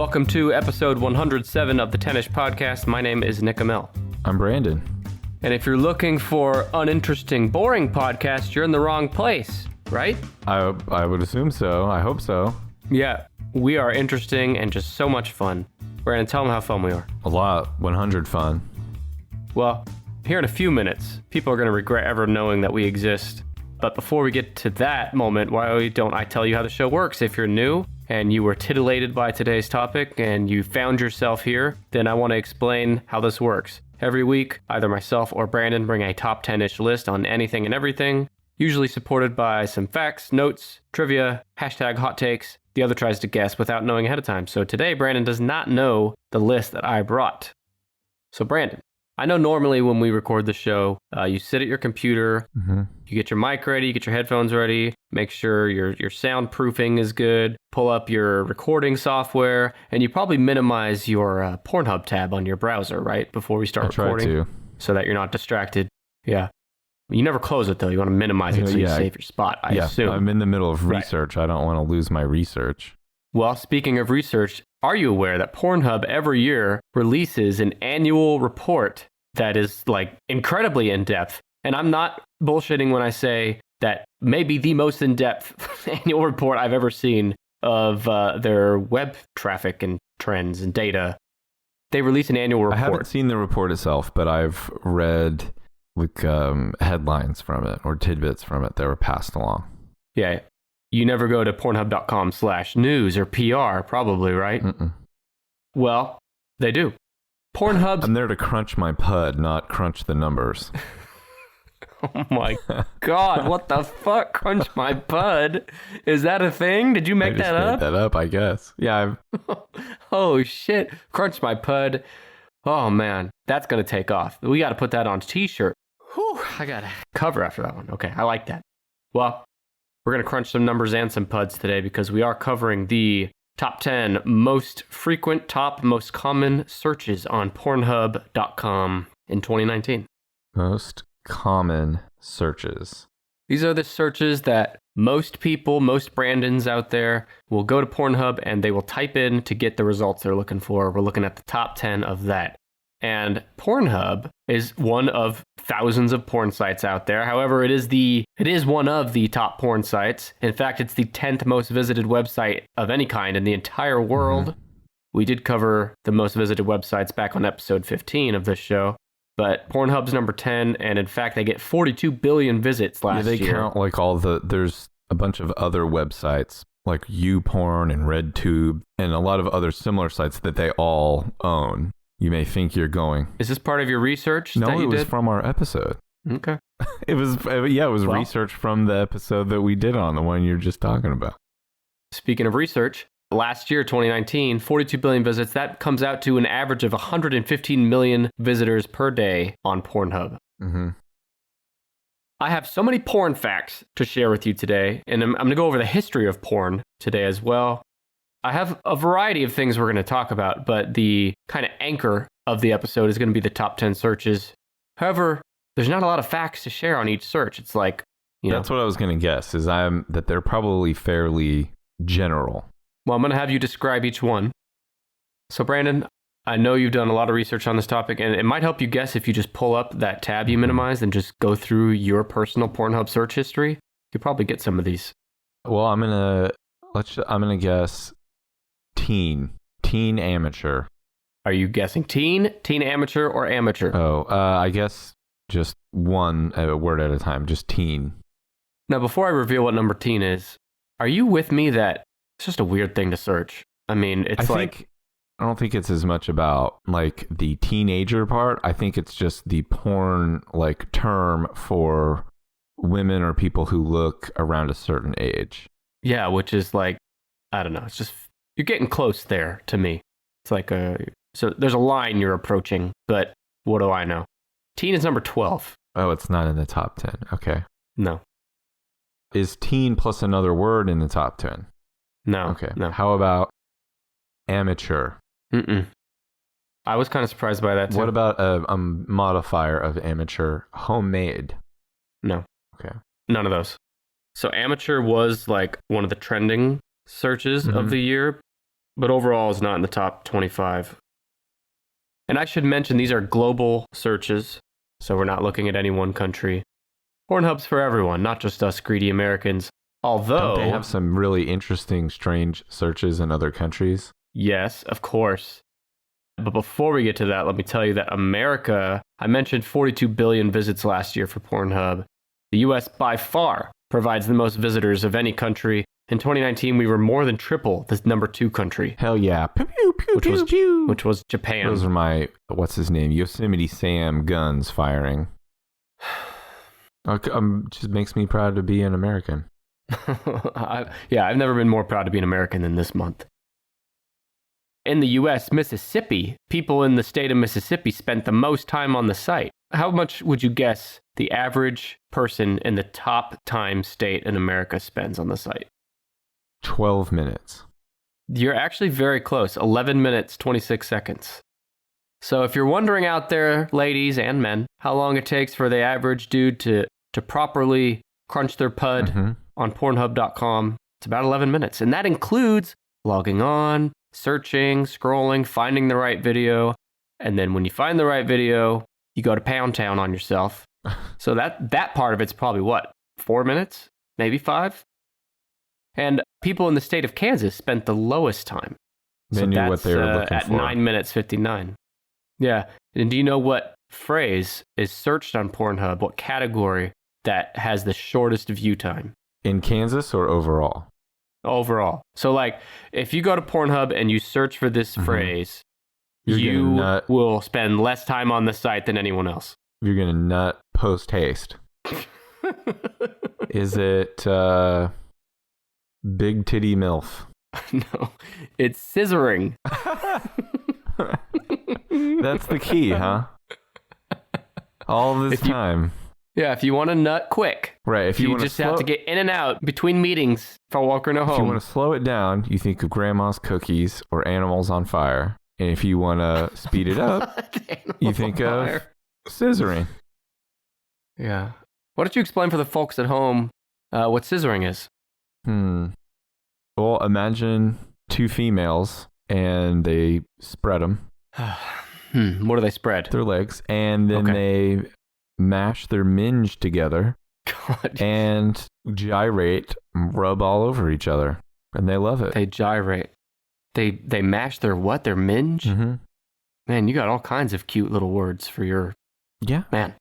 Welcome to episode 107 of the Tennis Podcast. My name is Nick Amel. I'm Brandon. And if you're looking for uninteresting, boring podcasts, you're in the wrong place, right? I would assume so. I hope so. Yeah, we are interesting and just so much fun. Brandon, tell them how fun we are. A lot. 100 fun. Well, here in a few minutes, people are going to regret ever knowing that we exist. But before we get to that moment, why don't I tell you how the show works? If you're new and you were titillated by today's topic and you found yourself here, then I want to explain how this works. Every week, either myself or Brandon bring a top 10-ish list on anything and everything, usually supported by some facts, notes, trivia, hashtag hot takes. The other tries to guess without knowing ahead of time. So today, Brandon does not know the list that I brought. So Brandon, I know normally when we record the show, you sit at your computer, you get your mic ready, you get your headphones ready, make sure your soundproofing is good, pull up your recording software, and you probably minimize your Pornhub tab on your browser, right? Before we start recording. Try to. So that you're not distracted. Yeah. You never close it though. You want to minimize it so you save your spot, I assume. I'm in the middle of research. Right. I don't want to lose my research. Well, speaking of research, are you aware that Pornhub every year releases an annual report that is like incredibly in-depth? And I'm not bullshitting when I say that maybe the most in-depth annual report I've ever seen of their web traffic and trends and data. They release an annual report. I haven't seen the report itself, but I've read like headlines from it or tidbits from it that were passed along. Yeah. You never go to pornhub.com/news or PR, probably, right? Mm-mm. Well, they do. Pornhub's... I'm there to crunch my pud, not crunch the numbers. Oh my God, what the fuck? Crunch my pud? Is that a thing? Did you make that up? I just made that up, I guess. Yeah. Oh shit. Crunch my pud. Oh man, that's going to take off. We got to put that on a t-shirt. Whew, I got to cover after that one. Okay, I like that. Well, we're going to crunch some numbers and some puds today because we are covering the top 10 most frequent, most common searches on Pornhub.com in 2019. Most common searches. These are the searches that most people, most Brandons out there will go to Pornhub and they will type in to get the results they're looking for. We're looking at the top 10 of that. And Pornhub is one of thousands of porn sites out there. However, it is one of the top porn sites. In fact, it's the 10th most visited website of any kind in the entire world. Mm-hmm. We did cover the most visited websites back on episode 15 of this show. But Pornhub's number 10, and in fact, they get 42 billion visits last year. They count like there's a bunch of other websites like YouPorn and RedTube and a lot of other similar sites that they all own. You may think you're going. Is this part of your research? No, it was from our episode. Okay. It was research from the episode that we did on, the one you're just talking about. Speaking of research, last year, 2019, 42 billion visits. That comes out to an average of 115 million visitors per day on Pornhub. Mm-hmm. I have so many porn facts to share with you today, and I'm going to go over the history of porn today as well. I have a variety of things we're going to talk about, but the kind of anchor of the episode is going to be the top 10 searches. However, there's not a lot of facts to share on each search. It's like, That's what I was going to guess, that they're probably fairly general. Well, I'm going to have you describe each one. So, Brandon, I know you've done a lot of research on this topic, and it might help you guess if you just pull up that tab you minimized and just go through your personal Pornhub search history. You'll probably get some of these. Well, I'm going to guess teen amateur. Are you guessing teen amateur, or amateur? Oh, I guess just one word at a time, just teen. Now, before I reveal what number teen is, are you with me that it's just a weird thing to search? I mean, I don't think it's as much about like the teenager part. I think it's just the porn like term for women or people who look around a certain age. Yeah, which is like, I don't know. It's just, you're getting close there to me. It's like so there's a line you're approaching, but what do I know? Teen is number 12. Oh, it's not in the top 10. Okay. No. Is teen plus another word in the top 10? No. Okay. No. How about amateur? Mm-mm. I was kind of surprised by that too. What about a modifier of amateur? Homemade? No. Okay. None of those. So amateur was like one of the trending searches of the year, but overall is not in the top 25. And I should mention these are global searches, so we're not looking at any one country. Pornhub's for everyone, not just us greedy Americans. Although don't they have some really interesting, strange searches in other countries? Yes, of course. But before we get to that, let me tell you that America, I mentioned 42 billion visits last year for Pornhub. The US by far provides the most visitors of any country. In 2019, we were more than triple the number 2 country. Hell yeah. Pew, pew, pew, pew, pew. Which was Japan. Those are my, what's his name? Yosemite Sam guns firing. Just makes me proud to be an American. I've never been more proud to be an American than this month. In the US, Mississippi, people in the state of Mississippi spent the most time on the site. How much would you guess the average person in the top time state in America spends on the site? 12 minutes. You're actually very close. 11 minutes, 26 seconds. So if you're wondering out there, ladies and men, how long it takes for the average dude to properly crunch their pud on Pornhub.com, it's about 11 minutes. And that includes logging on, searching, scrolling, finding the right video. And then when you find the right video, you go to Pound Town on yourself. So that part of it's probably what, 4 minutes? Maybe 5? And people in the state of Kansas spent the lowest time. They knew what they were looking at for. 9 minutes 59. Yeah. And do you know what phrase is searched on Pornhub? What category that has the shortest view time? In Kansas or overall? Overall. So like if you go to Pornhub and you search for this phrase, you will spend less time on the site than anyone else. You're going to nut post haste. Is it big titty MILF? No, it's scissoring. That's the key, huh? All this time. If you want to nut quick. Right. If you just have to get in and out between meetings for walking home. If you want to slow it down, you think of grandma's cookies or animals on fire. And if you want to speed it up, you think of scissoring. Yeah. Why don't you explain for the folks at home what scissoring is? Well, imagine 2 females and they spread them. What do they spread? Their legs. And then they mash their minge together and gyrate, rub all over each other. And they love it. They gyrate. They mash their what? Their minge? Man, you got all kinds of cute little words for your... Yeah. Man.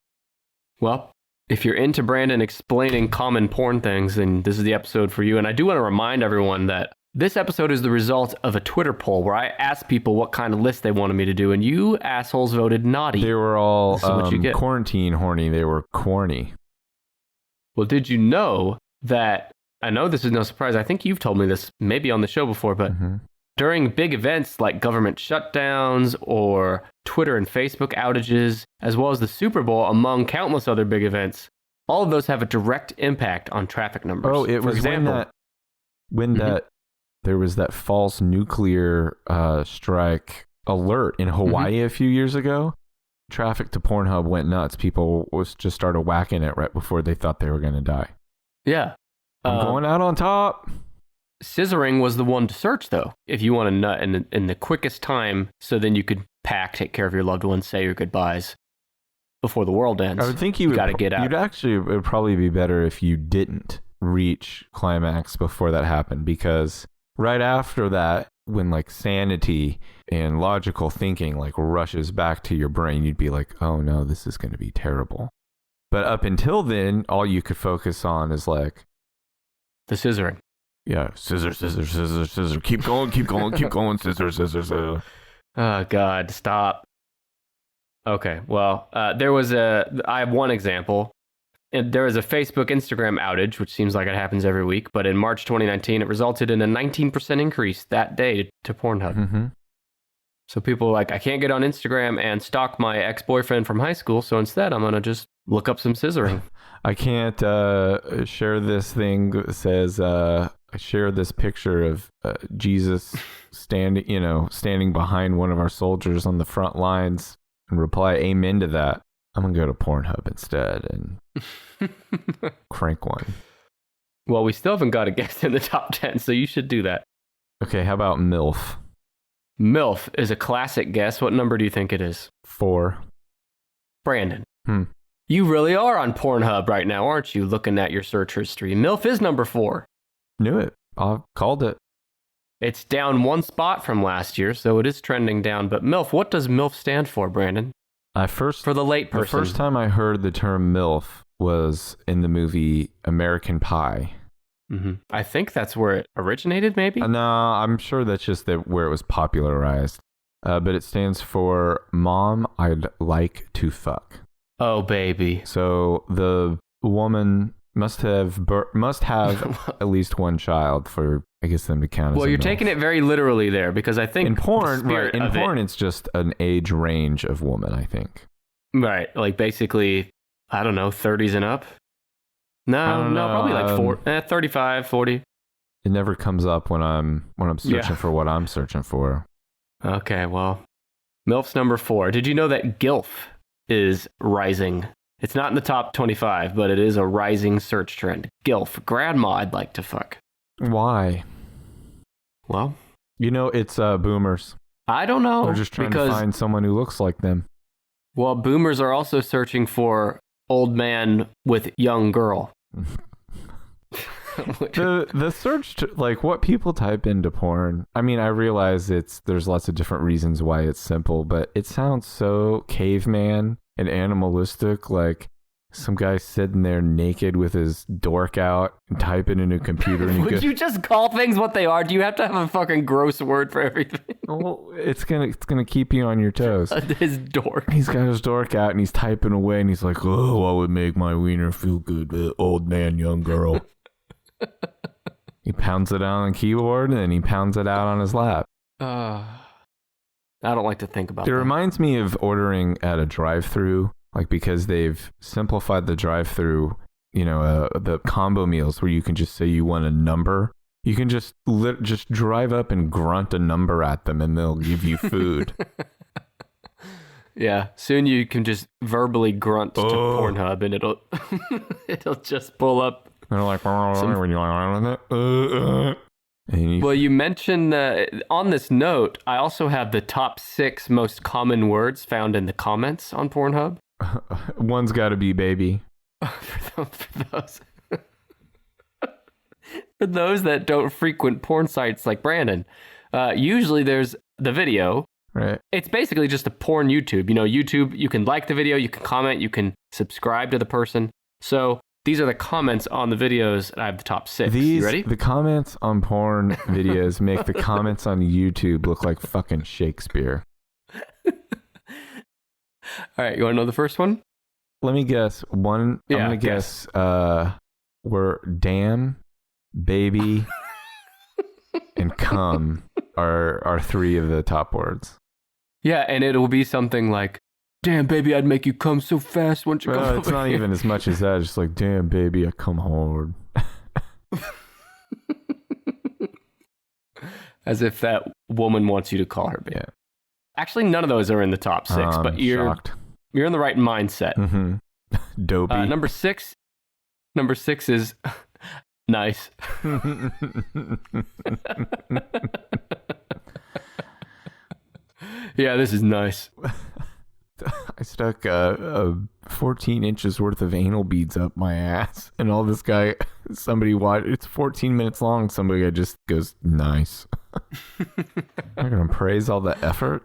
Well, if you're into Brandon explaining common porn things, then this is the episode for you. And I do want to remind everyone that this episode is the result of a Twitter poll where I asked people what kind of list they wanted me to do, and you assholes voted naughty. They were all quarantine horny. They were corny. Well, did you know that, I know this is no surprise, I think you've told me this maybe on the show before, but during big events like government shutdowns or Twitter and Facebook outages, as well as the Super Bowl, among countless other big events, all of those have a direct impact on traffic numbers. Oh, it was when there was that false nuclear strike alert in Hawaii a few years ago. Traffic to Pornhub went nuts. People just started whacking it right before they thought they were going to die. Yeah. I'm going out on top. Scissoring was the one to search, though, if you want to nut in the quickest time, so then you could take care of your loved ones, say your goodbyes before the world ends. I would think you would got to get out. It would probably be better if you didn't reach climax before that happened, because right after that, when like sanity and logical thinking like rushes back to your brain, you'd be like, oh no, this is going to be terrible. But up until then, all you could focus on is like the scissoring. Yeah, scissor, scissor, scissor, scissor. Keep going, keep going, keep going. Scissor, scissor, scissor. Oh God, stop. Okay, well, I have one example. There was a Facebook Instagram outage, which seems like it happens every week, but in March 2019, it resulted in a 19% increase that day to Pornhub. So people were like, I can't get on Instagram and stalk my ex-boyfriend from high school, so instead I'm going to just look up some scissoring. I can't share this thing that says, I share this picture of Jesus standing behind one of our soldiers on the front lines and reply amen to that. I'm going to go to Pornhub instead and crank one. Well, we still haven't got a guest in the top 10, so you should do that. Okay, how about Milf? Milf is a classic guess. What number do you think it is? 4. Brandon. You really are on Pornhub right now, aren't you? Looking at your search history. Milf is number 4. Knew it. I called it. It's down 1 spot from last year, so it is trending down. But Milf, what does Milf stand for, Brandon? For the late person. The first time I heard the term MILF was in the movie American Pie. Mm-hmm. I think that's where it originated, maybe? No, I'm sure that's just where it was popularized. But it stands for Mom, I'd Like to Fuck. Oh, baby. So the woman must have at least one child for, I guess, them to count as well, you're taking it very literally there, because I think in porn, it's just an age range of woman, I think. Right, like basically, I don't know, 30s and up? No, probably like 35, 40. It never comes up when I'm searching for what I'm searching for. Okay, well, MILF's number 4. Did you know that GILF is rising? It's not in the top 25, but it is a rising search trend. GILF, grandma I'd like to fuck. Why? Well, it's boomers. I don't know. They're just trying to find someone who looks like them. Well, boomers are also searching for old man with young girl. The search, like what people type into porn. I mean, I realize there's lots of different reasons why it's simple, but it sounds so caveman and animalistic, like some guy sitting there naked with his dork out and typing in a computer. And Would you just call things what they are? Do you have to have a fucking gross word for everything? Well, it's gonna keep you on your toes. His dork. He's got his dork out and he's typing away and he's like, oh, what would make my wiener feel good? Old man, young girl. He pounds it out on the keyboard and then he pounds it out on his lap. I don't like to think about it. It reminds me of ordering at a drive-thru, like because they've simplified the drive-thru, the combo meals where you can just say you want a number. You can just drive up and grunt a number at them and they'll give you food. Yeah, soon you can just verbally grunt to Pornhub and it'll just pull up. They're like, when you want it. Well, you mentioned on this note, I also have the top 6 most common words found in the comments on Pornhub. One's got to be baby. For those that don't frequent porn sites like Brandon, usually there's the video. Right. It's basically just a porn YouTube. YouTube, you can like the video, you can comment, you can subscribe to the person. So these are the comments on the videos. I have the top 6. You ready? The comments on porn videos make the comments on YouTube look like fucking Shakespeare. All right, you want to know the first one? Let me guess. I'm going to guess where damn, baby, and cum are 3 of the top words. Yeah, and it'll be something like, damn, baby, I'd make you come so fast once you come over. It's not even as much as that. It's just like, damn, baby, I come hard. As if that woman wants you to call her baby. Yeah. Actually, none of those are in the top 6, but you're in the right mindset. Mm-hmm. Dopey. Number 6 is nice. Yeah, this is nice. I stuck 14 inches worth of anal beads up my ass, and all this guy, somebody watched. It's 14 minutes long. Somebody just goes, nice. I'm gonna praise all the effort.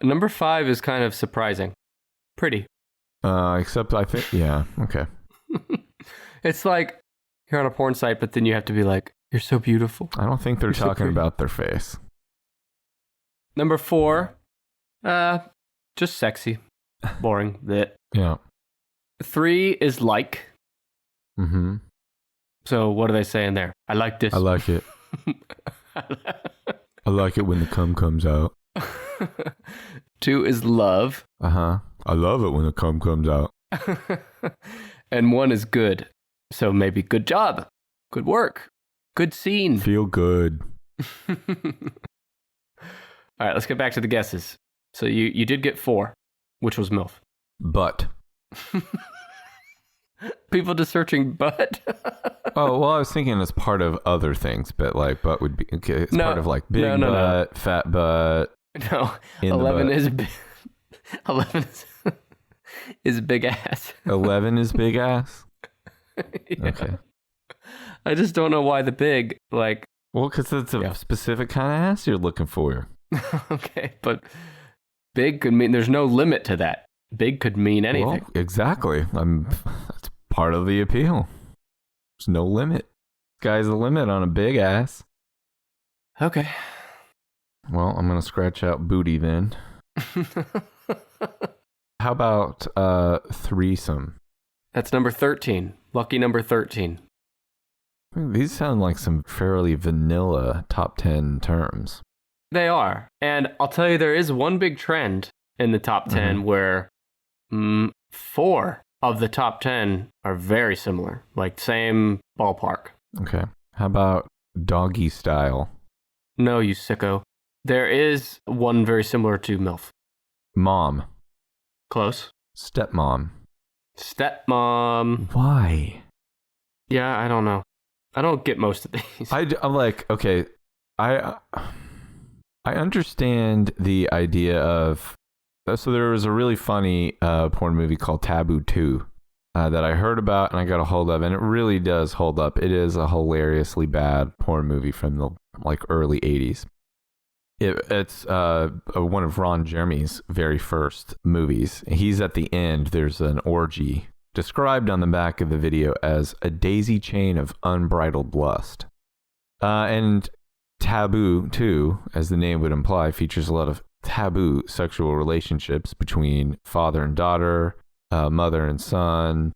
Number 5 is kind of surprising. Pretty. Except I think, yeah, okay. It's like you're on a porn site, but then you have to be like, you're so beautiful. I don't think they're talking about their face. Number 4, just sexy. Boring. That. Yeah. 3 is like. Mm-hmm. So what are they saying there? I like this. I like it. I like it when the cum comes out. 2 is love. Uh-huh. I love it when the cum comes out. And 1 is good. So maybe good job. Good work. Good scene. Feel good. All right, let's get back to the guesses. So you did get 4, which was MILF. Butt. People just searching butt. Oh, well, I was thinking as part of other things, but like butt would be okay. It's part of like big butt, fat butt. No, 11 is 11 is big ass. 11 is big ass. Yeah. Okay. I just don't know why the big like. Well, because it's a specific kind of ass you're looking for. Okay, but big could mean there's no limit to that. Big could mean anything. Well, exactly. That's part of the appeal. There's no limit. Sky's the limit on a big ass. Okay. Well, I'm gonna scratch out booty then. How about threesome? That's number 13. Lucky number 13. These sound like some fairly vanilla top 10 terms. They are. And I'll tell you, there is one big trend in the top 10 where 4 of the top 10 are very similar, like same ballpark. Okay. How about doggy style? No, you sicko. There is one very similar to Milf. Mom. Close. Stepmom. Stepmom. Why? Yeah, I don't know. I don't get most of these. I'm like, okay, I understand the idea of, so there was a really funny porn movie called Taboo 2 that I heard about and I got a hold of, and it really does hold up. It is a hilariously bad porn movie from the like early 80s. It's one of Ron Jeremy's very first movies. He's at the end. There's an orgy described on the back of the video as a daisy chain of unbridled lust. And Taboo, too, as the name would imply, features a lot of taboo sexual relationships between father and daughter, mother and son.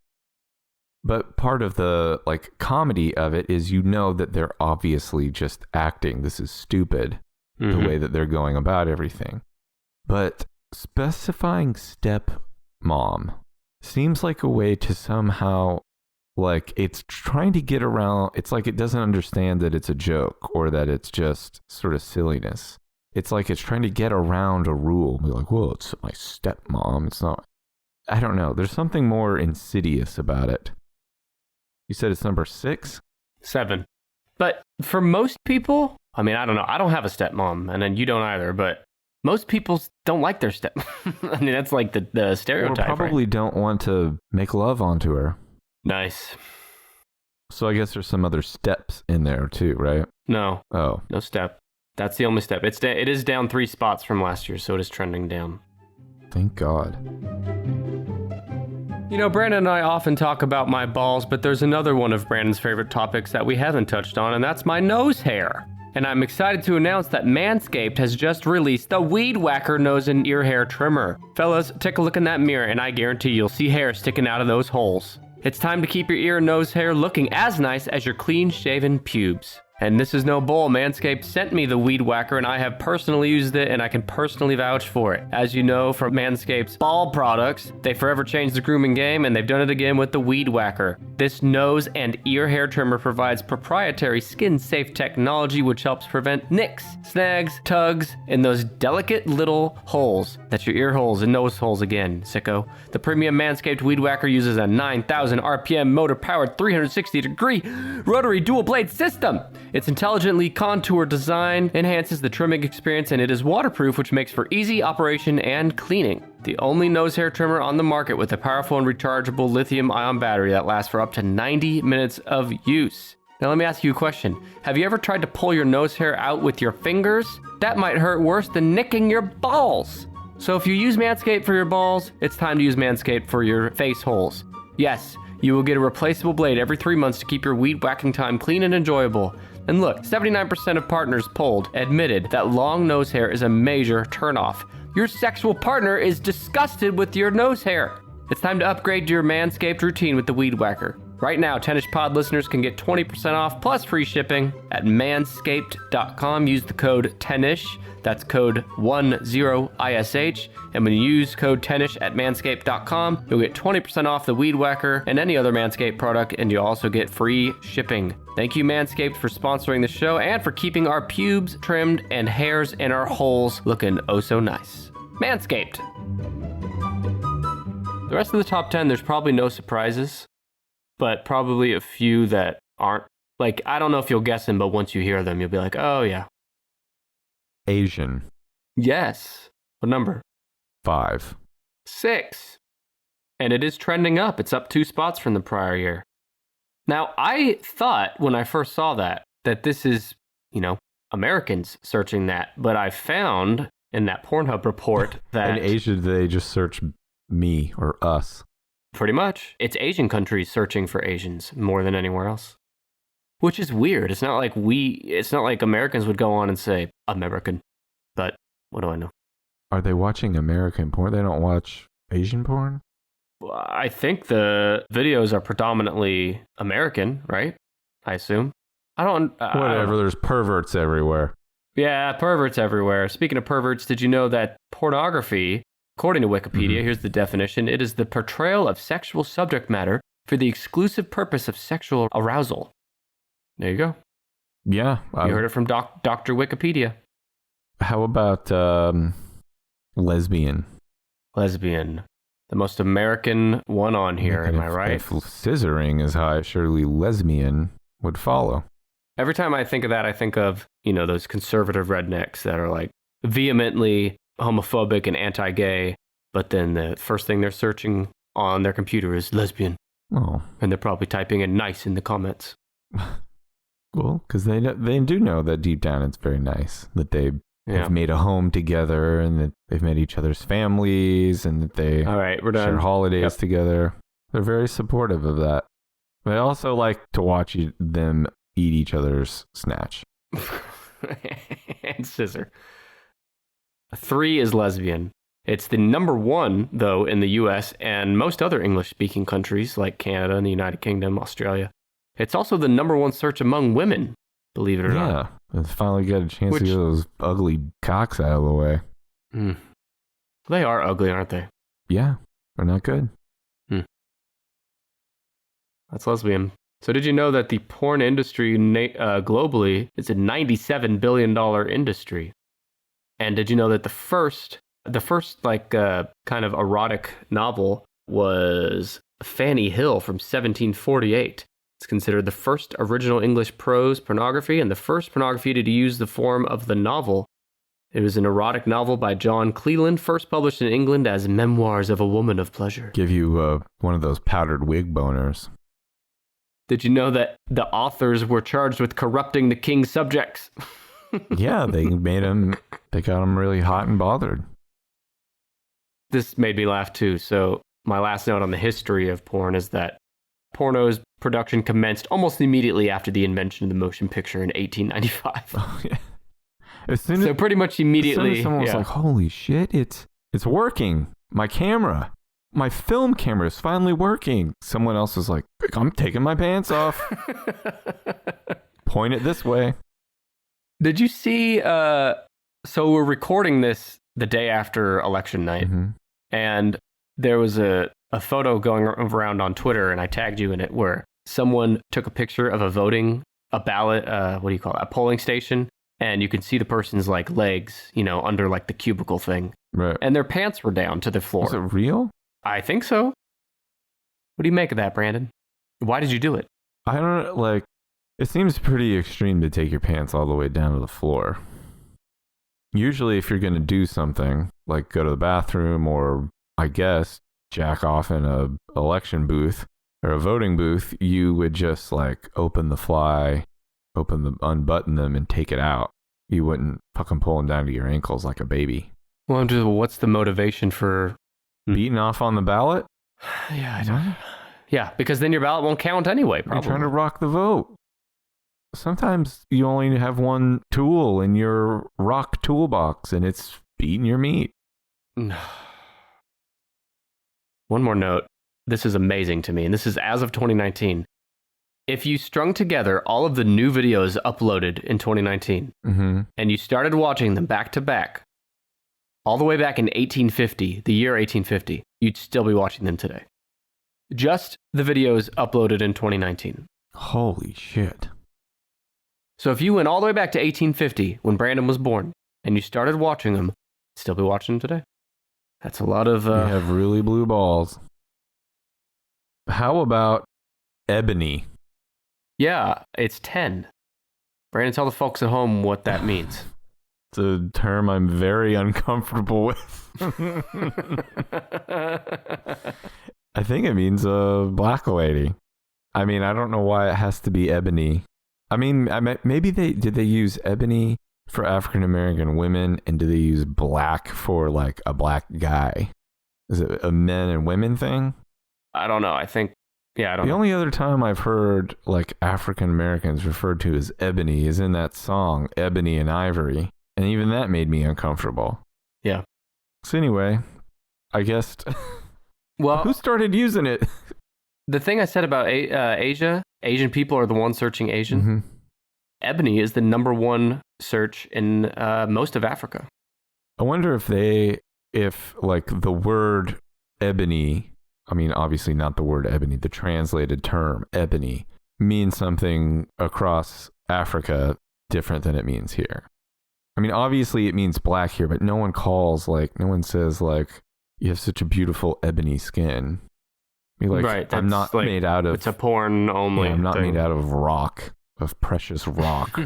But part of the like comedy of it is that they're obviously just acting. This is stupid, the way that they're going about everything. But specifying stepmom seems like a way to somehow, like, it's trying to get around. It's like it doesn't understand that it's a joke or that it's just sort of silliness. It's like it's trying to get around a rule. Be like, well, it's my stepmom. It's not. I don't know. There's something more insidious about it. You said it's number 6? 7. But for most people, I mean, I don't know. I don't have a stepmom, and then you don't either, but most people don't like their stepmom. I mean, that's like the stereotype. Or probably right? don't want to make love onto her. Nice. So I guess there's some other steps in there too, right? No. Oh. No step. That's the only step. It is down 3 spots from last year, so it is trending down. Thank God. You know, Brandon and I often talk about my balls, but there's another one of Brandon's favorite topics that we haven't touched on, and that's my nose hair. And I'm excited to announce that Manscaped has just released the Weed Whacker Nose and Ear Hair Trimmer. Fellas, take a look in that mirror, and I guarantee you'll see hair sticking out of those holes. It's time to keep your ear and nose hair looking as nice as your clean-shaven pubes. And this is no bull. Manscaped sent me the Weed Whacker, and I have personally used it, and I can personally vouch for it. As you know from Manscaped's ball products, they forever changed the grooming game, and they've done it again with the Weed Whacker. This nose and ear hair trimmer provides proprietary skin-safe technology which helps prevent nicks, snags, tugs, and those delicate little holes. That's your ear holes and nose holes again, sicko. The premium Manscaped Weed Whacker uses a 9,000 RPM motor-powered 360-degree rotary dual-blade system. Its intelligently contoured design enhances the trimming experience, and it is waterproof, which makes for easy operation and cleaning. The only nose hair trimmer on the market with a powerful and rechargeable lithium-ion battery that lasts for up to 90 minutes of use. Now let me ask you a question. Have you ever tried to pull your nose hair out with your fingers? That might hurt worse than nicking your balls. So if you use Manscaped for your balls, it's time to use Manscaped for your face holes. Yes, you will get a replaceable blade every 3 months to keep your weed whacking time clean and enjoyable. And look, 79% of partners polled admitted that long nose hair is a major turnoff. Your sexual partner is disgusted with your nose hair. It's time to upgrade your Manscaped routine with the Weed Whacker. Right now, 10ish Pod listeners can get 20% off plus free shipping at manscaped.com. Use the code 10ish. That's code 10ISH. And when you use code 10ish at manscaped.com, you'll get 20% off the Weed Whacker and any other Manscaped product, and you'll also get free shipping. Thank you, Manscaped, for sponsoring the show and for keeping our pubes trimmed and hairs in our holes looking oh so nice. Manscaped. The rest of the top 10, there's probably no surprises. but probably a few that aren't. Like, I don't know if you'll guess them, but once you hear them, you'll be like, oh, yeah. Asian. Yes. What number? 5. 6. And it is trending up. It's up 2 spots from the prior year. Now, I thought when I first saw that this is, Americans searching that. But I found in that Pornhub report that... In Asia, they just search me or us. Pretty much. It's Asian countries searching for Asians more than anywhere else. Which is weird. It's not like Americans would go on and say, American. But what do I know? Are they watching American porn? They don't watch Asian porn? I think the videos are predominantly American, right? I assume. Whatever, there's perverts everywhere. Yeah, perverts everywhere. Speaking of perverts, did you know that pornography, according to Wikipedia, here's the definition, it is the portrayal of sexual subject matter for the exclusive purpose of sexual arousal. There you go. Yeah. You heard it from Dr. Wikipedia. How about lesbian? Lesbian. The most American one on here, am I right? If scissoring is high, surely lesbian would follow. Every time I think of that, I think of, those conservative rednecks that are like vehemently homophobic and anti-gay, but then the first thing they're searching on their computer is lesbian. Oh. And they're probably typing in nice in the comments. Well, because they do know that deep down it's very nice that they have made a home together and that they've met each other's families and that they all right, we're done. Share holidays together. They're very supportive of that. But I also like to watch them eat each other's snatch. And scissor. 3 is lesbian. It's the number 1, though, in the U.S. and most other English-speaking countries like Canada and the United Kingdom, Australia. It's also the number 1 search among women, believe it or not. Yeah, finally got a chance to get those ugly cocks out of the way. They are ugly, aren't they? Yeah, they're not good. That's lesbian. So did you know that the porn industry globally is a $97 billion industry? And did you know that the first kind of erotic novel was Fanny Hill from 1748? It's considered the first original English prose pornography and the first pornography to use the form of the novel. It was an erotic novel by John Cleland, first published in England as Memoirs of a Woman of Pleasure. Give you one of those powdered wig boners. Did you know that the authors were charged with corrupting the king's subjects? Yeah, they got them really hot and bothered. This made me laugh too. So my last note on the history of porn is that porno's production commenced almost immediately after the invention of the motion picture in 1895. Oh, yeah. So pretty much immediately. As soon as someone was like, holy shit, it's working. My film camera is finally working. Someone else was like, I'm taking my pants off. Point it this way. Did you see, so we're recording this the day after election night, and there was a photo going around on Twitter, and I tagged you in it, where someone took a picture of a ballot, a polling station, and you could see the person's like legs, under like the cubicle thing. Right. And their pants were down to the floor. Is it real? I think so. What do you make of that, Brandon? Why did you do it? I don't know, it seems pretty extreme to take your pants all the way down to the floor. Usually if you're going to do something, like go to the bathroom or, I guess, jack off in a election booth or a voting booth, you would just unbutton them and take it out. You wouldn't fucking pull them down to your ankles like a baby. Well, what's the motivation for beating off on the ballot? Yeah, I don't. Yeah, because then your ballot won't count anyway. Probably. You're trying to rock the vote. Sometimes you only have one tool in your rock toolbox, and it's beating your meat. One more note. This is amazing to me, and this is as of 2019. If you strung together all of the new videos uploaded in 2019, and you started watching them back to back, all the way back in 1850, the year 1850, you'd still be watching them today. Just the videos uploaded in 2019. Holy shit. So if you went all the way back to 1850, when Brandon was born, and you started watching them, you'd still be watching them today. That's a lot of... You have really blue balls. How about Ebony. Yeah, it's 10. Brandon, tell the folks at home what that means. It's a term I'm very uncomfortable with. I think it means a black lady. I mean, I don't know why it has to be ebony. I mean, maybe did they use ebony for African American women, and do they use black for like a black guy? Is it a men and women thing? I don't know. I don't know. The only other time I've heard like African Americans referred to as ebony is in that song Ebony and Ivory, and even that made me uncomfortable. Yeah. So anyway, I guess well, who started using it? The thing I said about Asian people are the ones searching Asian. Mm-hmm. Ebony is the number one search in most of Africa. I wonder if like the word ebony, I mean, obviously not the word ebony, the translated term ebony means something across Africa different than it means here. I mean, obviously it means black here, but no one says like, you have such a beautiful ebony skin. I mean, like, right. I'm not like, made out of... It's a porn only I'm not made out of rock, of precious rock.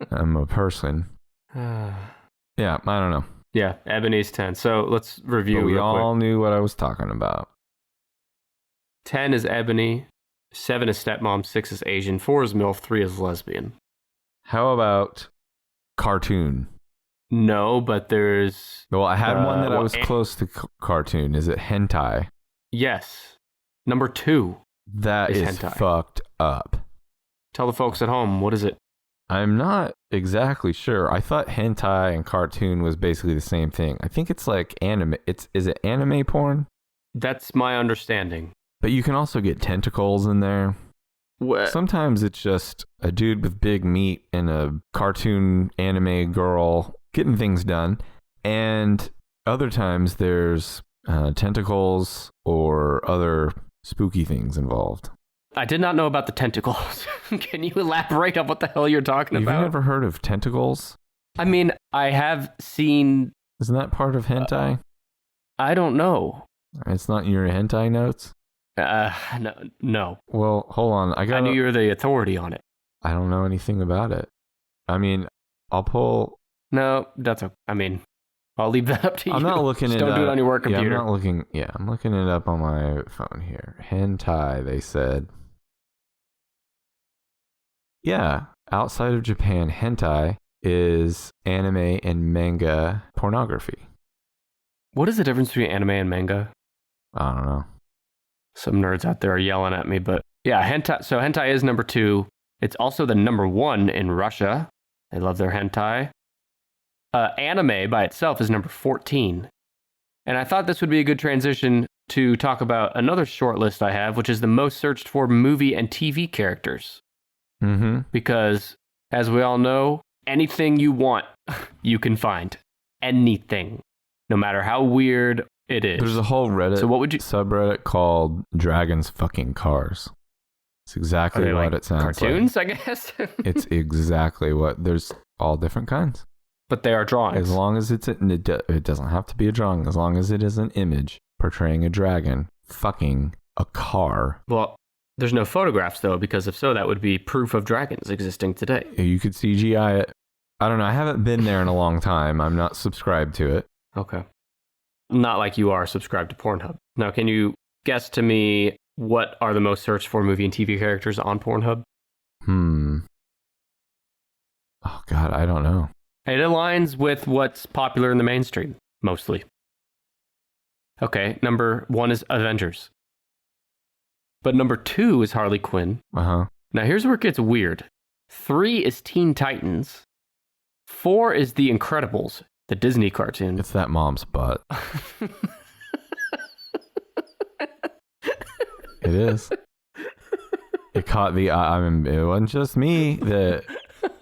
I'm a person. Yeah, I don't know. Yeah, ebony's 10. So let's review. But we all quick. knew what I was talking about. 10 is ebony, 7 is stepmom, 6 is Asian, 4 is Milf, 3 is lesbian. How about cartoon? No, but there's... Well, I had one that I was close to cartoon. Is it hentai? Yes. Number 2. That is hentai. Fucked up. Tell the folks at home, what is it? I'm not exactly sure. I thought hentai and cartoon was basically the same thing. I think it's like anime. Is it anime porn? That's my understanding. But you can also get tentacles in there. What? Sometimes it's just a dude with big meat and a cartoon anime girl getting things done. And other times there's tentacles or other spooky things involved. I did not know about the tentacles. Can you elaborate on what the hell you're talking about? You've never heard of tentacles? I mean, I have seen... Isn't that part of hentai? I don't know. It's not in your hentai notes? No. Well, hold on. I knew you were the authority on it. I don't know anything about it. I mean, I'll pull... No, that's okay. I mean, I'll leave that up to you. I'm not looking Just don't do it on your work computer. I'm looking it up on my phone here. Hentai, they said. Yeah, outside of Japan, hentai is anime and manga pornography. What is the difference between anime and manga? I don't know. Some nerds out there are yelling at me, but yeah, hentai. So hentai is number 2. It's also the number 1 in Russia. They love their hentai. Anime by itself is number 14. And I thought this would be a good transition to talk about another short list I have, which is the most searched for movie and TV characters. Mm-hmm. Because, as we all know, anything you want, you can find. Anything. No matter how weird it is. There's a whole Reddit subreddit called Dragons Fucking Cars. It's exactly what it sounds cartoons, like. I guess? It's exactly what... There's all different kinds. But they are drawings. As long as it doesn't have to be a drawing. As long as it is an image portraying a dragon fucking a car. Well, there's no photographs, though, because if so, that would be proof of dragons existing today. You could CGI it. I don't know. I haven't been there in a long time. I'm not subscribed to it. Okay. Not like you are subscribed to Pornhub. Now, can you guess to me what are the most searched for movie and TV characters on Pornhub? Oh, God, I don't know. It aligns with what's popular in the mainstream, mostly. Okay, number 1 is Avengers. But number 2 is Harley Quinn. Uh-huh. Now, here's where it gets weird. 3 is Teen Titans. 4 is The Incredibles, the Disney cartoon. It's that mom's butt. It is. It caught the eye. I mean, it wasn't just me that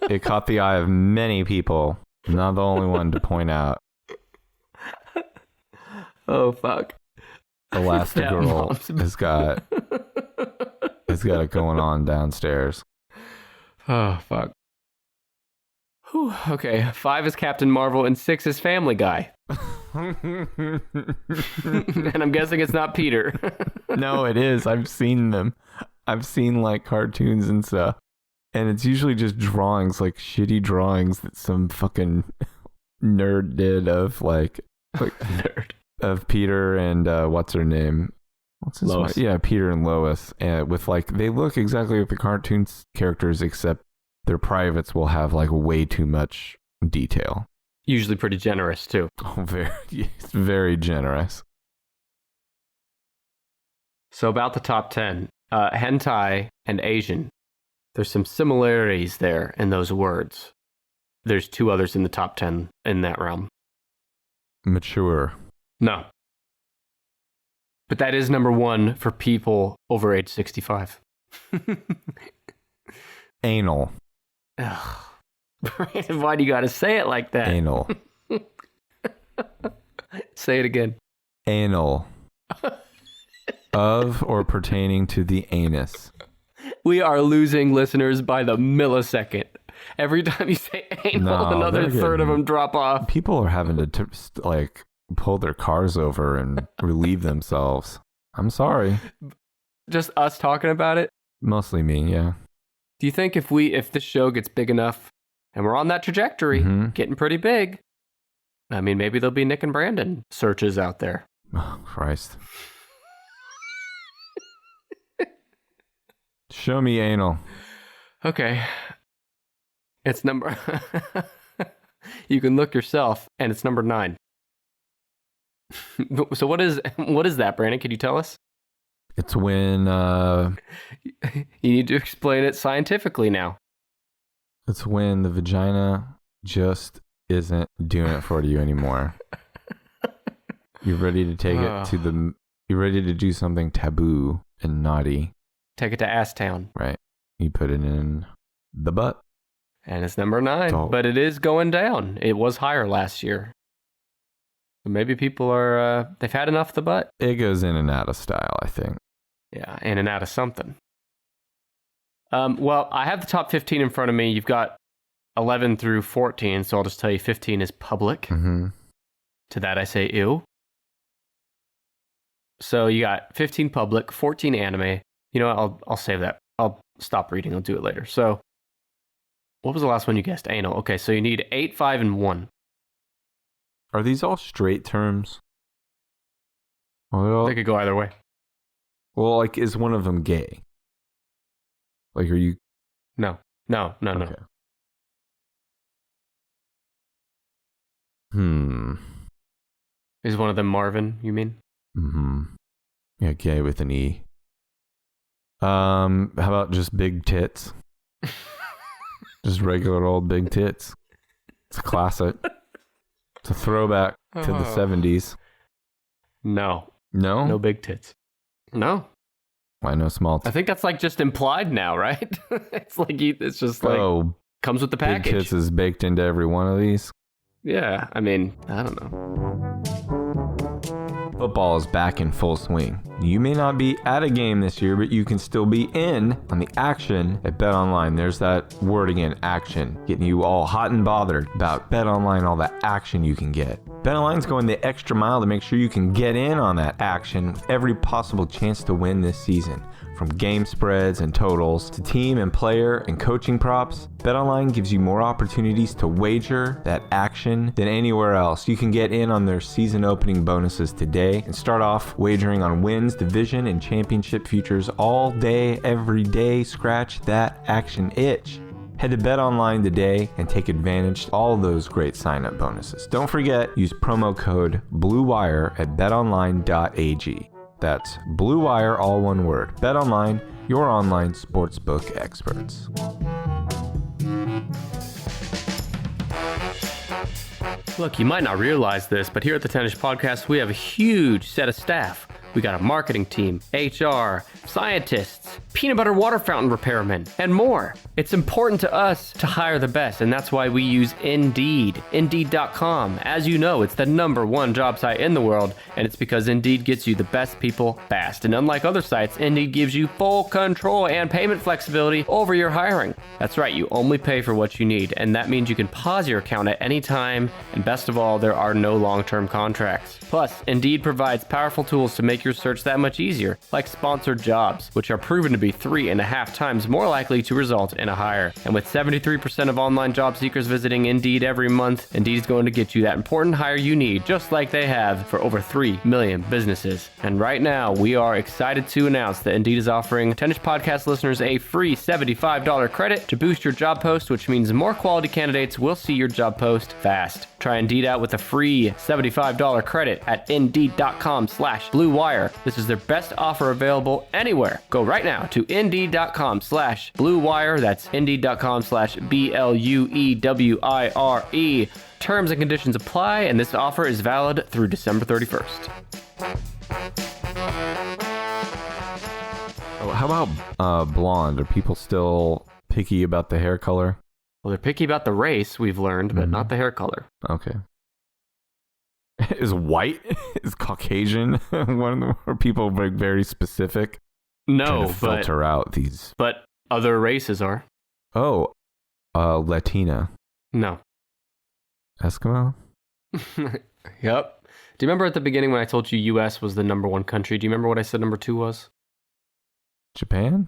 it caught the eye of many people. I'm not the only one to point out. Oh, fuck. Elastigirl has got it going on downstairs. Oh, fuck. Whew, okay, 5 is Captain Marvel and 6 is Family Guy. And I'm guessing it's not Peter. No, it is. I've seen them. I've seen like cartoons and stuff. And it's usually just drawings, like shitty drawings that some fucking nerd did of like Nerd. of Peter and what's her name? What's his Lois. name? Yeah, Peter and Lois. With like, they look exactly like the cartoon characters, except their privates will have like way too much detail. Usually pretty generous, too. Oh, it's very generous. So about the top 10, hentai and Asian. There's some similarities there in those words. There's 2 others in the top 10 in that realm. Mature. No. But that is number 1 for people over age 65. Anal. Ugh. Brandon, why do you got to say it like that? Anal. Say it again. Anal. Of or pertaining to the anus. We are losing listeners by the millisecond. Every time you say anal, another third of them drop off. People are having to like pull their cars over and relieve themselves. I'm sorry. Just us talking about it? Mostly me, yeah. Do you think if this show gets big enough, and we're on that trajectory, getting pretty big, I mean, maybe there'll be Nick and Brandon searches out there. Oh, Christ. Show me anal. Okay. It's number... You can look yourself, and it's number 9. So what is that, Brandon? Can you tell us? It's when... You need to explain it scientifically now. It's when the vagina just isn't doing it for you anymore. You're ready to take it to the... You're ready to do something taboo and naughty. Take it to Ass Town. Right. You put it in the butt. And it's number 9. But it is going down. It was higher last year. So maybe people are... they've had enough of the butt. It goes in and out of style, I think. Yeah, in and out of something. Well, I have the top 15 in front of me. You've got 11 through 14, so I'll just tell you 15 is public. Mm-hmm. To that I say ew. So you got 15 public, 14 anime. You know what? I'll save that. I'll stop reading. I'll do it later. So what was the last one you guessed? Anal. Okay, so you need 8, 5, and 1. Are these all straight terms? Well, They could go either way. Well, like, is one of them gay? Like, are you... No. Okay. Is one of them Marvin, you mean? Mm-hmm. Yeah, gay with an E. How about just big tits? Just regular old big tits. It's a classic. It's a throwback to the 70s. No. No? No big tits. No. Why no small tits? I think that's like just implied now, right? It's just like comes with the package. Big tits is baked into every one of these. Yeah, I mean, I don't know. Football is back in full swing. You may not be at a game this year, but you can still be in on the action at BetOnline. There's that word again, action. Getting you all hot and bothered about BetOnline, all the action you can get. BetOnline's going the extra mile to make sure you can get in on that action with every possible chance to win this season. From game spreads and totals to team and player and coaching props, BetOnline gives you more opportunities to wager that action than anywhere else. You can get in on their season opening bonuses today and start off wagering on wins, division, and championship futures all day, every day. Scratch that action itch. Head to BetOnline today and take advantage of all those great sign-up bonuses. Don't forget, use promo code BLUEWIRE at betonline.ag. That's Blue Wire, all one word. BetOnline, your online sportsbook experts. Look, you might not realize this, but here at the Tennis Podcast, we have a huge set of staff. We got a marketing team, HR, scientists, peanut butter water fountain repairmen, and more. It's important to us to hire the best, and that's why we use Indeed. Indeed.com. As you know, it's the #1 job site in the world, and it's because Indeed gets you the best people fast. And unlike other sites, Indeed gives you full control and payment flexibility over your hiring. That's right, you only pay for what you need, and that means you can pause your account at any time, and best of all, there are no long-term contracts. Plus, Indeed provides powerful tools to make your search that much easier, like sponsored jobs, which are proven to be 3.5 times more likely to result in a hire. And with 73% of online job seekers visiting Indeed every month, Indeed is going to get you that important hire you need, just like they have for over 3 million businesses. And right now, we are excited to announce that Indeed is offering 10ish Podcast listeners a free $75 credit to boost your job post, which means more quality candidates will see your job post fast. Try Indeed out with a free $75 credit at Indeed.com/Blue Wire. This is their best offer available anywhere. Go right now to Indeed.com/Blue Wire. That's Indeed.com/BLUEWIRE. Terms and conditions apply, and this offer is valid through December 31st. How about blonde? Are people still picky about the hair color? Well, they're picky about the race, we've learned, but not the hair color. Okay. Is white, is Caucasian one of them? Are people very specific? No, to filter out these. But other races are. Oh, Latina. No. Eskimo? Yep. Do you remember at the beginning when I told you U.S. was the #1 country? Do you remember what I said number 2 was? Japan?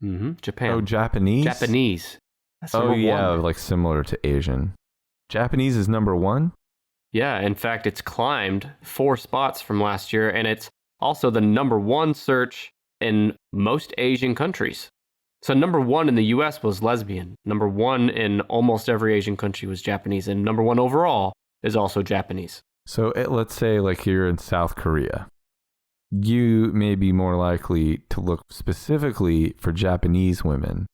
Mm-hmm. Japan. Oh, Japanese? Japanese. That's oh, yeah, 1. like similar to Asian. Japanese is #1? Yeah, in fact, it's climbed 4 spots from last year, and it's also the #1 search in most Asian countries. So #1 in the US was lesbian. #1 in almost every Asian country was Japanese, and #1 overall is also Japanese. So let's say like you're in South Korea. You may be more likely to look specifically for Japanese women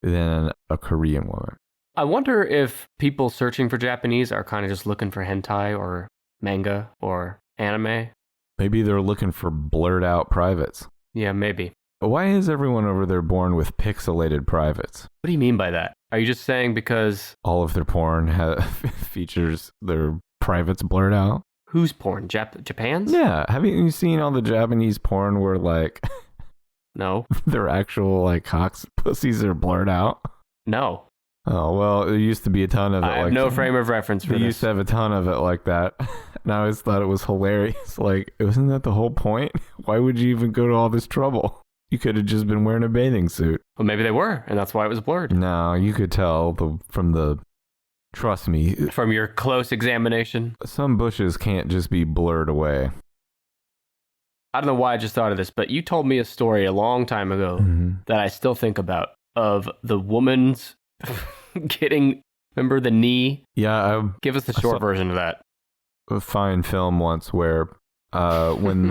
than a Korean woman. I wonder if people searching for Japanese are kind of just looking for hentai or manga or anime. Maybe they're looking for blurred out privates. Yeah, maybe. Why is everyone over there born with pixelated privates? What do you mean by that? Are you just saying because all of their porn features their privates blurred out? Whose porn? Japan's? Yeah. Haven't you seen all the Japanese porn where like no, their actual like cocks pussies are blurred out? No. Oh, well, there used to be a ton of it. I have no frame of reference for this. They used to have a ton of it like that. And I always thought it was hilarious. Like, wasn't that the whole point? Why would you even go to all this trouble? You could have just been wearing a bathing suit. Well, maybe they were, and that's why it was blurred. No, you could tell from the... Trust me. From your close examination? Some bushes can't just be blurred away. I don't know why I just thought of this, but you told me a story a long time ago that I still think about, of the woman's getting... Remember the knee? Yeah. Give us the short version of that. A fine film once where when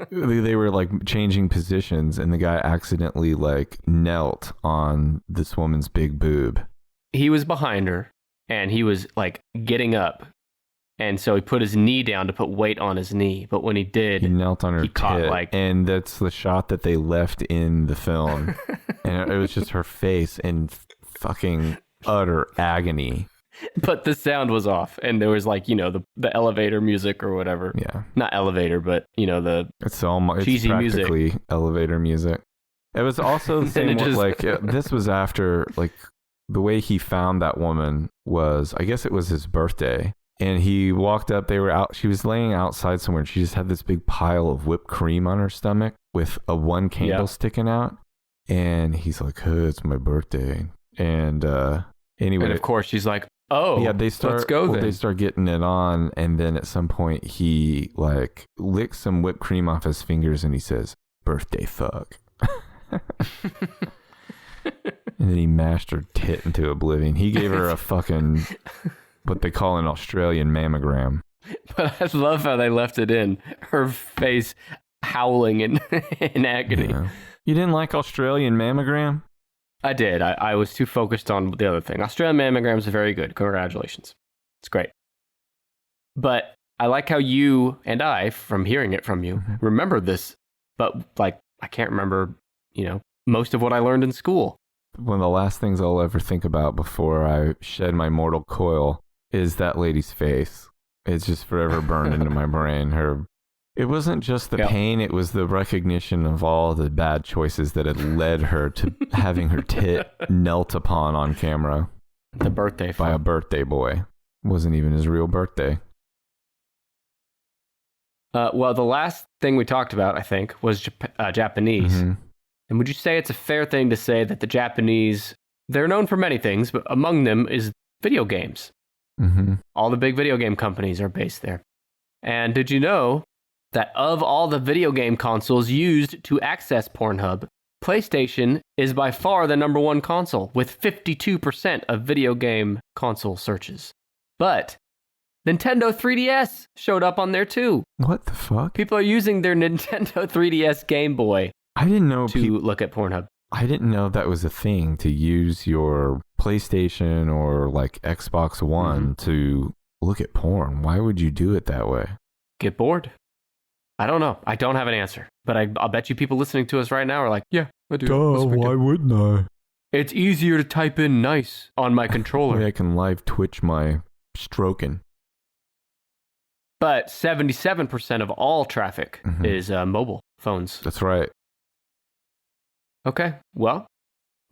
they were like changing positions and the guy accidentally like knelt on this woman's big boob. He was behind her and he was like getting up, and so he put his knee down to put weight on his knee, but when he did, he knelt on her tit, caught like, and that's the shot that they left in the film. And it was just her face in fucking utter agony. But the sound was off, and there was like, you know, the elevator music or whatever. Yeah. Not elevator, but, you know, it's cheesy practically music. Elevator music. It was also the same this was after, like, the way he found that woman was, I guess it was his birthday. And he walked up, she was laying outside somewhere, and she just had this big pile of whipped cream on her stomach with a one candle sticking out. And he's like, oh, it's my birthday. And anyway. And of course, she's like, oh, yeah, let's go then. They start getting it on, and then at some point he like licks some whipped cream off his fingers and he says, birthday fuck. And then he mashed her tit into oblivion. He gave her a fucking, what they call an Australian mammogram. But I love how they left it in. Her face howling in agony. Yeah. You didn't like Australian mammogram? I did. I was too focused on the other thing. Australian mammograms are very good. Congratulations. It's great. But I like how you and I, from hearing it from you, remember this, but like, I can't remember, you know, most of what I learned in school. One of the last things I'll ever think about before I shed my mortal coil is that lady's face. It's just forever burned into my brain. It wasn't just the pain, it was the recognition of all the bad choices that had led her to having her tit knelt upon on camera. The birthday by a birthday boy. It wasn't even his real birthday. Well, the last thing we talked about, I think, was Japanese. Mm-hmm. And would you say it's a fair thing to say that the Japanese, they're known for many things, but among them is video games. Mm-hmm. All the big video game companies are based there. And did you know that of all the video game consoles used to access Pornhub, PlayStation is by far the number one console with 52% of video game console searches. But Nintendo 3DS showed up on there too. What the fuck? People are using their Nintendo 3DS Game Boy to look at Pornhub. I didn't know that was a thing, to use your PlayStation or like Xbox One to look at porn. Why would you do it that way? Get bored. I don't know. I don't have an answer. But I'll bet you people listening to us right now are like, yeah, I do. Duh, why wouldn't I? It's easier to type in nice on my controller. I can live Twitch my stroking. But 77% of all traffic is mobile phones. That's right. Okay, well,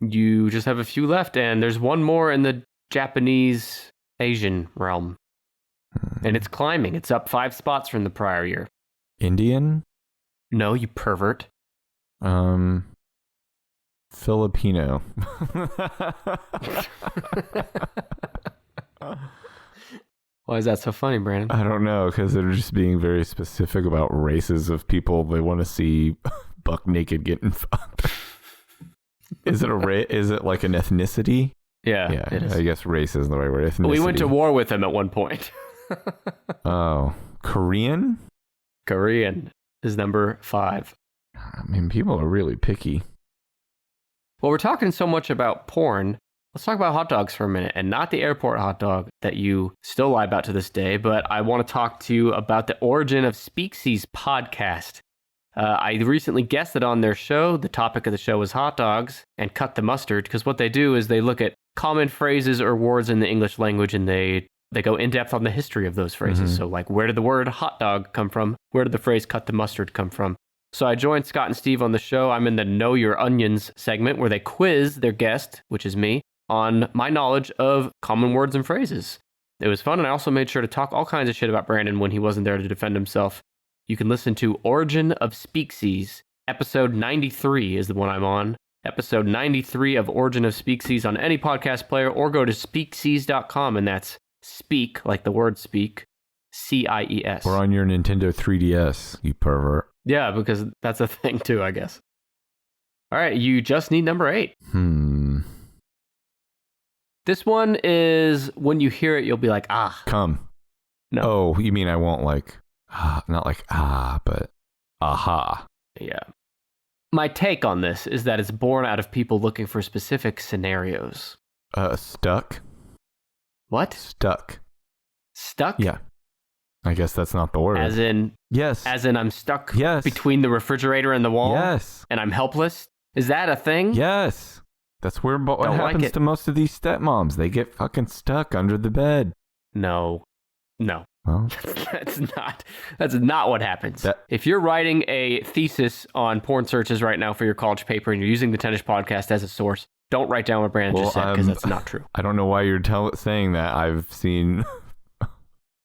you just have a few left, and there's one more in the Japanese Asian realm. And it's climbing. It's up 5 spots from the prior year. Indian? No, you pervert. Filipino. Why is that so funny, Brandon? I don't know, because they're just being very specific about races of people they want to see buck naked getting fucked. Is it like an ethnicity? Yeah, it is. I guess race is the right word. Ethnicity. We went to war with them at one point. Oh, Korean? Korean is number 5. I mean, people are really picky. Well, we're talking so much about porn. Let's talk about hot dogs for a minute, and not the airport hot dog that you still lie about to this day, but I want to talk to you about the origin of Speaksies podcast. I recently guested on their show. The topic of the show was hot dogs and cut the mustard, because what they do is they look at common phrases or words in the English language, and they go in depth on the history of those phrases. So like, where did the word hot dog come from? Where did the phrase cut the mustard come from? So I joined Scott and Steve on the show. I'm in the Know Your Onions segment where they quiz their guest, which is me, on my knowledge of common words and phrases. It was fun, and I also made sure to talk all kinds of shit about Brandon when he wasn't there to defend himself. You can listen to Origin of Speaksies. Episode 93 is the one I'm on. Episode 93 of Origin of Speaksies on any podcast player, or go to speaksies.com, and that's speak, like the word speak, CIES. Or on your Nintendo 3DS, you pervert. Yeah, because that's a thing too, I guess. All right, you just need number 8. This one is, when you hear it, you'll be like, ah. Come. No. Oh, you mean I won't like, not like but aha. Yeah. My take on this is that it's born out of people looking for specific scenarios. Stuck. What? Stuck. Stuck? Yeah. I guess that's not the word. As in? Yes. As in I'm stuck between the refrigerator and the wall? Yes. And I'm helpless? Is that a thing? Yes. That's what happens to most of these stepmoms. They get fucking stuck under the bed. No. Well, that's not what happens. If you're writing a thesis on porn searches right now for your college paper and you're using the Tennis podcast as a source, don't write down what Brandon just said, because that's not true. I don't know why you're saying that. I've seen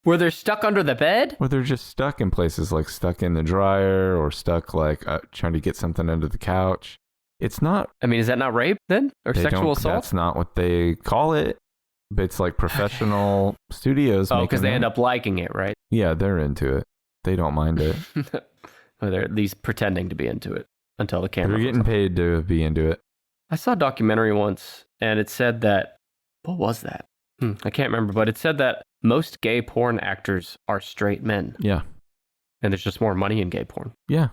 where they're stuck under the bed? Where they're just stuck in places, like stuck in the dryer or stuck like trying to get something under the couch. It's not... I mean, is that not rape then? Or sexual assault? That's not what they call it. But it's like professional studios. Oh, because they end up liking it, right? Yeah, they're into it. They don't mind it. Or they're at least pretending to be into it until the camera... They're getting paid to be into it. I saw a documentary once, and it said that... What was that? I can't remember, but it said that most gay porn actors are straight men. Yeah. And there's just more money in gay porn. Yeah.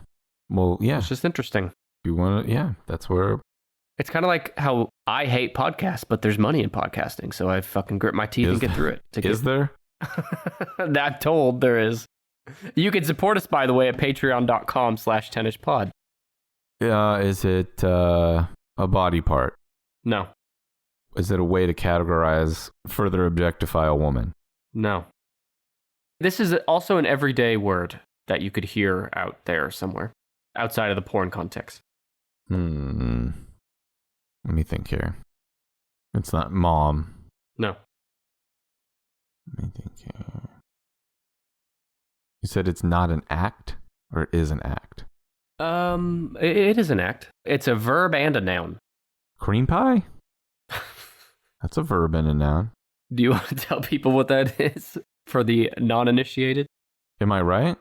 Well, yeah. It's just interesting. You want to... Yeah, that's where... It's kind of like how I hate podcasts, but there's money in podcasting, so I fucking grit my teeth and get through it. Is there? I'm told there is. You can support us, by the way, at patreon.com/tennispod. Is it a body part? No. Is it a way to categorize, further objectify a woman? No. This is also an everyday word that you could hear out there somewhere, outside of the porn context. Let me think here. It's not mom. No. Let me think here. You said it's not an act, or it is an act? It is an act. It's a verb and a noun. Cream pie? That's a verb and a noun. Do you want to tell people what that is for the non-initiated? Am I right?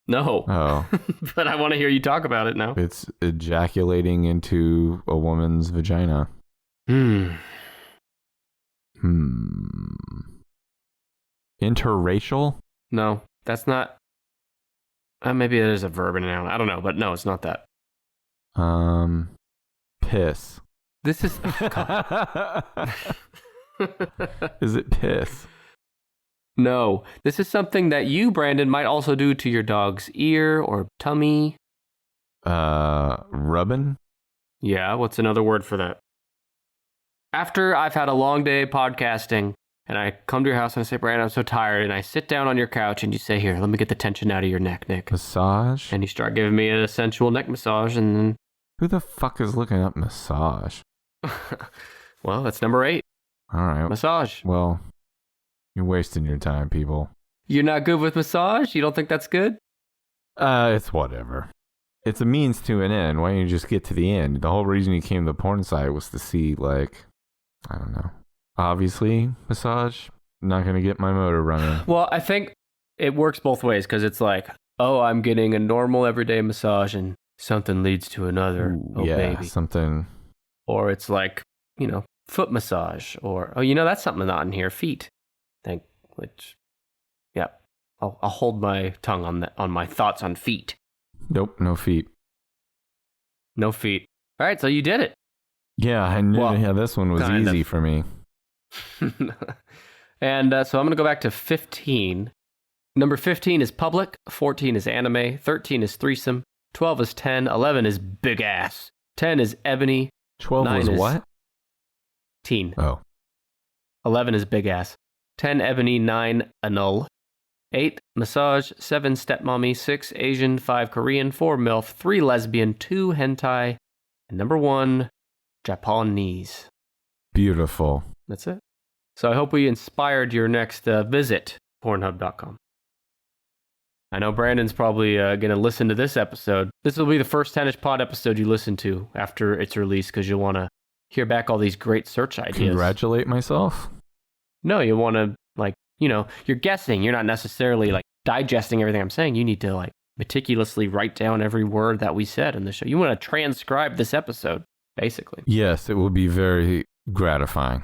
No. Oh. But I want to hear you talk about it now. It's ejaculating into a woman's vagina. Interracial? No, that's not. Maybe it is a verb and a noun. I don't know, but no, it's not that. Piss. This is. Is it piss? No, this is something that you, Brandon, might also do to your dog's ear or tummy. Rubbing? Yeah, what's another word for that? After I've had a long day podcasting and I come to your house and I say, Brandon, I'm so tired, and I sit down on your couch and you say, here, let me get the tension out of your neck, Nick. Massage? And you start giving me a sensual neck massage, and then... Who the fuck is looking up massage? Well, that's number 8. All right. Massage. Well, you're wasting your time, people. You're not good with massage? You don't think that's good? It's whatever. It's a means to an end. Why don't you just get to the end? The whole reason you came to the porn site was to see, like, I don't know. Obviously, massage, not going to get my motor running. Well, I think it works both ways, because it's like, oh, I'm getting a normal everyday massage and something leads to another. Ooh, oh, yeah, baby. something. Or it's like, foot massage. Or, that's something not in here, feet. Yeah, I'll hold my tongue on my thoughts on feet. Nope, no feet. No feet. All right, so you did it. Yeah, I knew. Well, yeah, this one was easy for me. And so I'm going to go back to 15. Number 15 is public, 14 is anime, 13 is threesome, 12 is 10, 11 is big ass, 10 is ebony, 12 was what? Teen. Oh. 11 is big ass, 10 ebony, 9 annul, 8 massage, 7 stepmommy, 6 Asian, 5 Korean, 4 Milf, 3 lesbian, 2 hentai, and number 1 Japanese. Beautiful. That's it. So I hope we inspired your next visit, Pornhub.com. I know Brandon's probably going to listen to this episode. This will be the first Tennis Pod episode you listen to after it's released, because you'll want to hear back all these great search ideas. Congratulate myself? No, you want to, you're guessing. You're not necessarily, digesting everything I'm saying. You need to, meticulously write down every word that we said in the show. You want to transcribe this episode, basically. Yes, it will be very gratifying.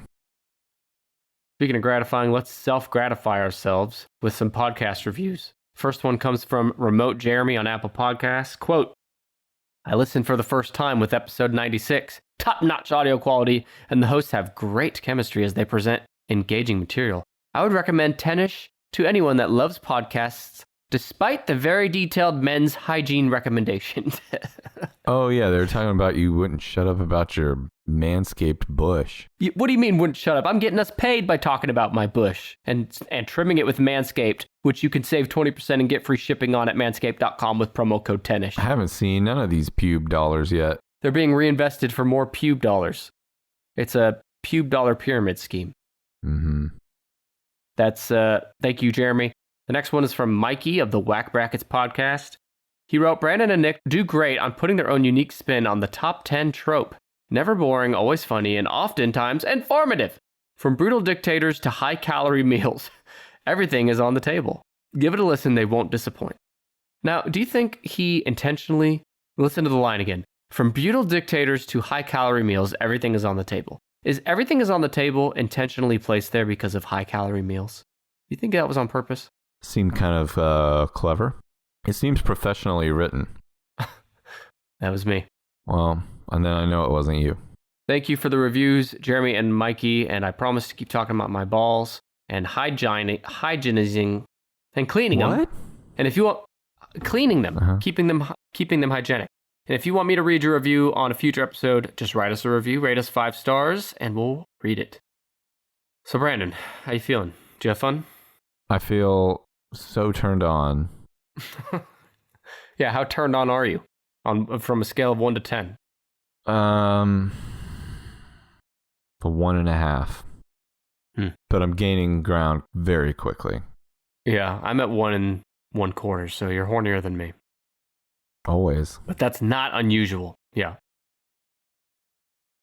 Speaking of gratifying, let's self-gratify ourselves with some podcast reviews. First one comes from Remote Jeremy on Apple Podcasts. Quote, I listened for the first time with episode 96. Top-notch audio quality, and the hosts have great chemistry as they present engaging material. I would recommend Tennis to anyone that loves podcasts, despite the very detailed men's hygiene recommendations. Oh, yeah, they were talking about you wouldn't shut up about your manscaped bush. What do you mean wouldn't shut up? I'm getting us paid by talking about my bush and trimming it with Manscaped, which you can save 20% and get free shipping on at manscaped.com with promo code TENNIS. I haven't seen none of these pube dollars yet. They're being reinvested for more pube dollars. It's a pube dollar pyramid scheme. Mm-hmm. That's, thank you, Jeremy. The next one is from Mikey of the Whack Brackets podcast. He wrote, Brandon and Nick do great on putting their own unique spin on the top 10 trope. Never boring, always funny, and oftentimes informative. From brutal dictators to high-calorie meals, everything is on the table. Give it a listen, they won't disappoint. Now, do you think he intentionally... Listen to the line again. From brutal dictators to high-calorie meals, everything is on the table. Is everything is on the table intentionally placed there because of high-calorie meals? Do you think that was on purpose? Seemed kind of clever. It seems professionally written. That was me. Well, and then I know it wasn't you. Thank you for the reviews, Jeremy and Mikey, and I promise to keep talking about my balls and hygienizing and cleaning them. What? And if you want, cleaning them, keeping them hygienic. And if you want me to read your review on a future episode, just write us a review, rate us 5 stars, and we'll read it. So Brandon, how you feeling? Did you have fun? I feel so turned on. Yeah, how turned on are you? From a scale of 1 to 10? The 1.5. But I'm gaining ground very quickly. Yeah, I'm at 1 1/4, so you're hornier than me. Always. But that's not unusual. Yeah.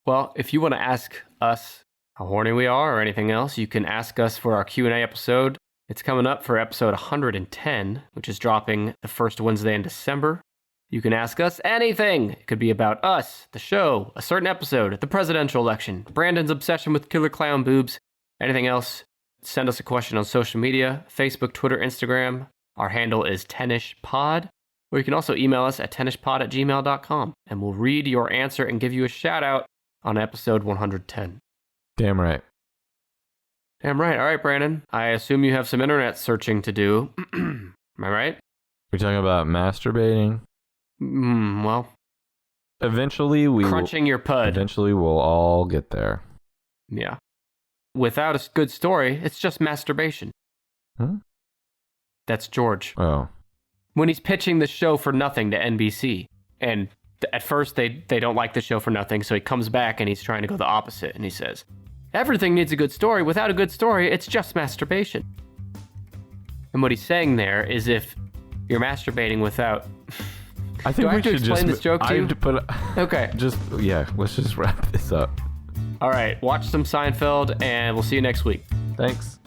Well, if you want to ask us how horny we are or anything else, you can ask us for our Q&A episode. It's coming up for episode 110, which is dropping the first Wednesday in December. You can ask us anything. It could be about us, the show, a certain episode, the presidential election, Brandon's obsession with killer clown boobs, anything else. Send us a question on social media, Facebook, Twitter, Instagram. Our handle is tenishpod. Or you can also email us at tenishpod@gmail.com, and we'll read your answer and give you a shout out on episode 110. Damn right. Damn right. All right, Brandon. I assume you have some internet searching to do. Am I right? We're talking about masturbating. Well, Eventually crunching your pud. Eventually we'll all get there. Yeah. Without a good story, it's just masturbation. Huh? That's George. Oh. When he's pitching the show for nothing to NBC, and at first they don't like the show for nothing, so he comes back and he's trying to go the opposite, and he says, everything needs a good story. Without a good story, it's just masturbation. And what he's saying there is if you're masturbating without... I think we should explain this joke to you? Okay. Let's just wrap this up. All right, watch some Seinfeld, and we'll see you next week. Thanks.